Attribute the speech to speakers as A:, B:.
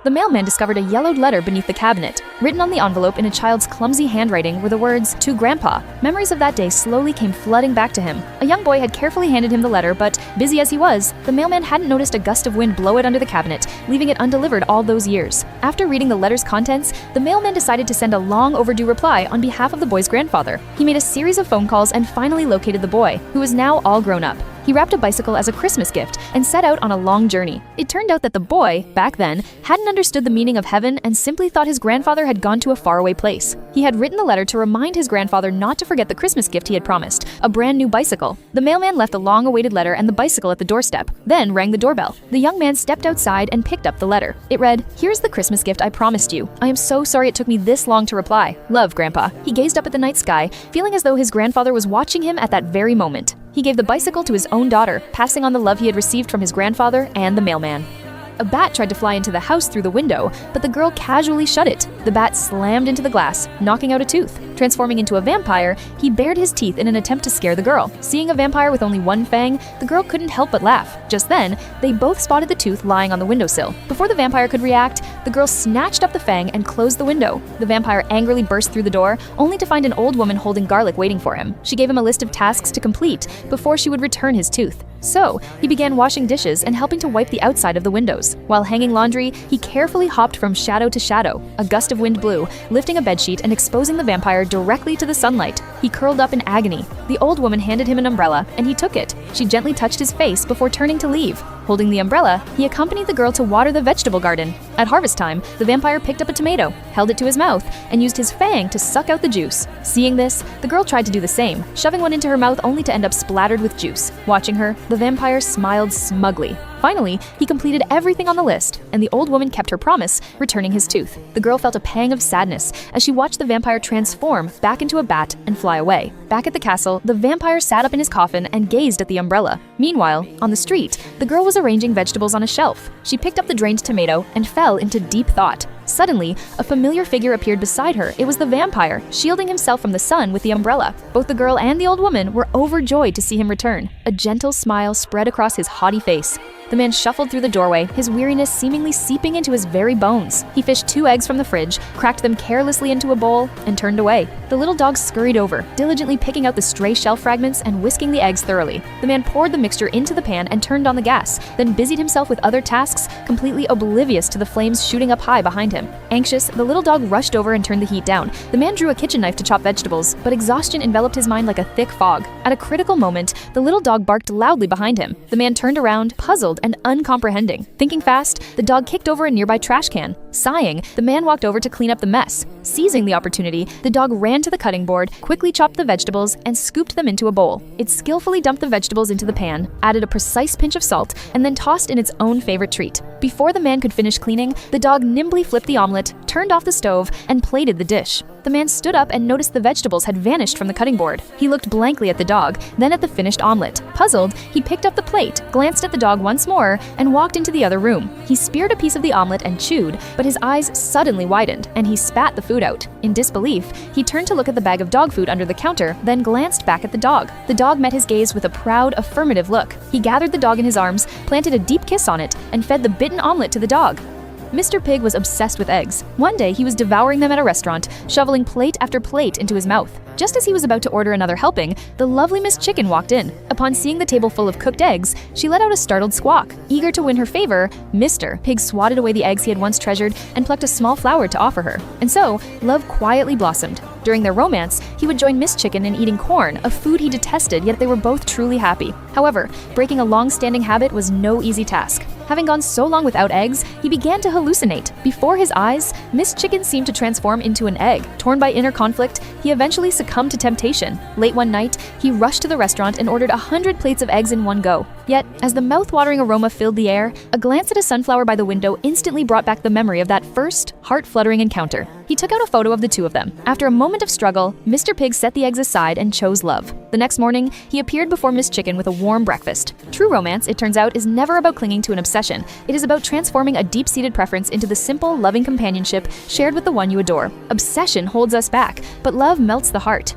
A: the mailman discovered a yellowed letter beneath the cabinet. Written on the envelope in a child's clumsy handwriting were the words, "To Grandpa." Memories of that day slowly came flooding back to him. A young boy had carefully handed him the letter, but, busy as he was, the mailman hadn't noticed a gust of wind blow it under the cabinet, leaving it undelivered all those years. After reading the letter's contents, the mailman decided to send a long overdue reply on behalf of the boy's grandfather. He made a series of phone calls and finally located the boy, who was now all grown up. He wrapped a bicycle as a Christmas gift and set out on a long journey. It turned out that the boy, back then, hadn't understood the meaning of heaven and simply thought his grandfather had gone to a faraway place. He had written the letter to remind his grandfather not to forget the Christmas gift he had promised, a brand new bicycle. The mailman left the long-awaited letter and the bicycle at the doorstep, then rang the doorbell. The young man stepped outside and picked up the letter. It read, "Here's the Christmas gift I promised you. I am so sorry it took me this long to reply. Love, Grandpa." He gazed up at the night sky, feeling as though his grandfather was watching him at that very moment. He gave the bicycle to his own daughter, passing on the love he had received from his grandfather and the mailman. A bat tried to fly into the house through the window, but the girl casually shut it. The bat slammed into the glass, knocking out a tooth. Transforming into a vampire, he bared his teeth in an attempt to scare the girl. Seeing a vampire with only one fang, the girl couldn't help but laugh. Just then, they both spotted the tooth lying on the windowsill. Before the vampire could react, the girl snatched up the fang and closed the window. The vampire angrily burst through the door, only to find an old woman holding garlic waiting for him. She gave him a list of tasks to complete before she would return his tooth. So, he began washing dishes and helping to wipe the outside of the windows. While hanging laundry, he carefully hopped from shadow to shadow. A gust of wind blew, lifting a bedsheet and exposing the vampire directly to the sunlight. He curled up in agony. The old woman handed him an umbrella, and he took it. She gently touched his face before turning to leave. Holding the umbrella, he accompanied the girl to water the vegetable garden. At harvest time, the vampire picked up a tomato, held it to his mouth, and used his fang to suck out the juice. Seeing this, the girl tried to do the same, shoving one into her mouth only to end up splattered with juice. Watching her, the vampire smiled smugly. Finally, he completed everything on the list, and the old woman kept her promise, returning his tooth. The girl felt a pang of sadness as she watched the vampire transform back into a bat and fly away. Back at the castle, the vampire sat up in his coffin and gazed at the umbrella. Meanwhile, on the street, the girl was arranging vegetables on a shelf. She picked up the drained tomato and fell into deep thought. Suddenly, a familiar figure appeared beside her. It was the vampire, shielding himself from the sun with the umbrella. Both the girl and the old woman were overjoyed to see him return. A gentle smile spread across his haughty face. The man shuffled through the doorway, his weariness seemingly seeping into his very bones. He fished 2 eggs from the fridge, cracked them carelessly into a bowl, and turned away. The little dog scurried over, diligently picking out the stray shell fragments and whisking the eggs thoroughly. The man poured the mixture into the pan and turned on the gas, then busied himself with other tasks, completely oblivious to the flames shooting up high behind him. Anxious, the little dog rushed over and turned the heat down. The man drew a kitchen knife to chop vegetables, but exhaustion enveloped his mind like a thick fog. At a critical moment, the little dog barked loudly behind him. The man turned around, puzzled and uncomprehending. Thinking fast, the dog kicked over a nearby trash can. Sighing, the man walked over to clean up the mess. Seizing the opportunity, the dog ran to the cutting board, quickly chopped the vegetables, and scooped them into a bowl. It skillfully dumped the vegetables into the pan, added a precise pinch of salt, and then tossed in its own favorite treat. Before the man could finish cleaning, the dog nimbly flipped the omelet, turned off the stove, and plated the dish. The man stood up and noticed the vegetables had vanished from the cutting board. He looked blankly at the dog, then at the finished omelet. Puzzled, he picked up the plate, glanced at the dog once more, and walked into the other room. He speared a piece of the omelet and chewed, but his eyes suddenly widened, and he spat the food out. In disbelief, he turned to look at the bag of dog food under the counter, then glanced back at the dog. The dog met his gaze with a proud, affirmative look. He gathered the dog in his arms, planted a deep kiss on it, and fed the bitten omelet to the dog. Mr. Pig was obsessed with eggs. One day, he was devouring them at a restaurant, shoveling plate after plate into his mouth. Just as he was about to order another helping, the lovely Miss Chicken walked in. Upon seeing the table full of cooked eggs, she let out a startled squawk. Eager to win her favor, Mr. Pig swatted away the eggs he had once treasured and plucked a small flower to offer her. And so, love quietly blossomed. During their romance, he would join Miss Chicken in eating corn, a food he detested, yet they were both truly happy. However, breaking a long-standing habit was no easy task. Having gone so long without eggs, he began to hallucinate. Before his eyes, Miss Chicken seemed to transform into an egg. Torn by inner conflict, he eventually succumbed to temptation. Late one night, he rushed to the restaurant and ordered 100 plates of eggs in one go. Yet, as the mouth-watering aroma filled the air, a glance at a sunflower by the window instantly brought back the memory of that first, heart-fluttering encounter. He took out a photo of the two of them. After a moment of struggle, Mr. Pig set the eggs aside and chose love. The next morning, he appeared before Miss Chicken with a warm breakfast. True romance, it turns out, is never about clinging to an obsession. It is about transforming a deep-seated preference into the simple, loving companionship shared with the one you adore. Obsession holds us back, but love melts the heart.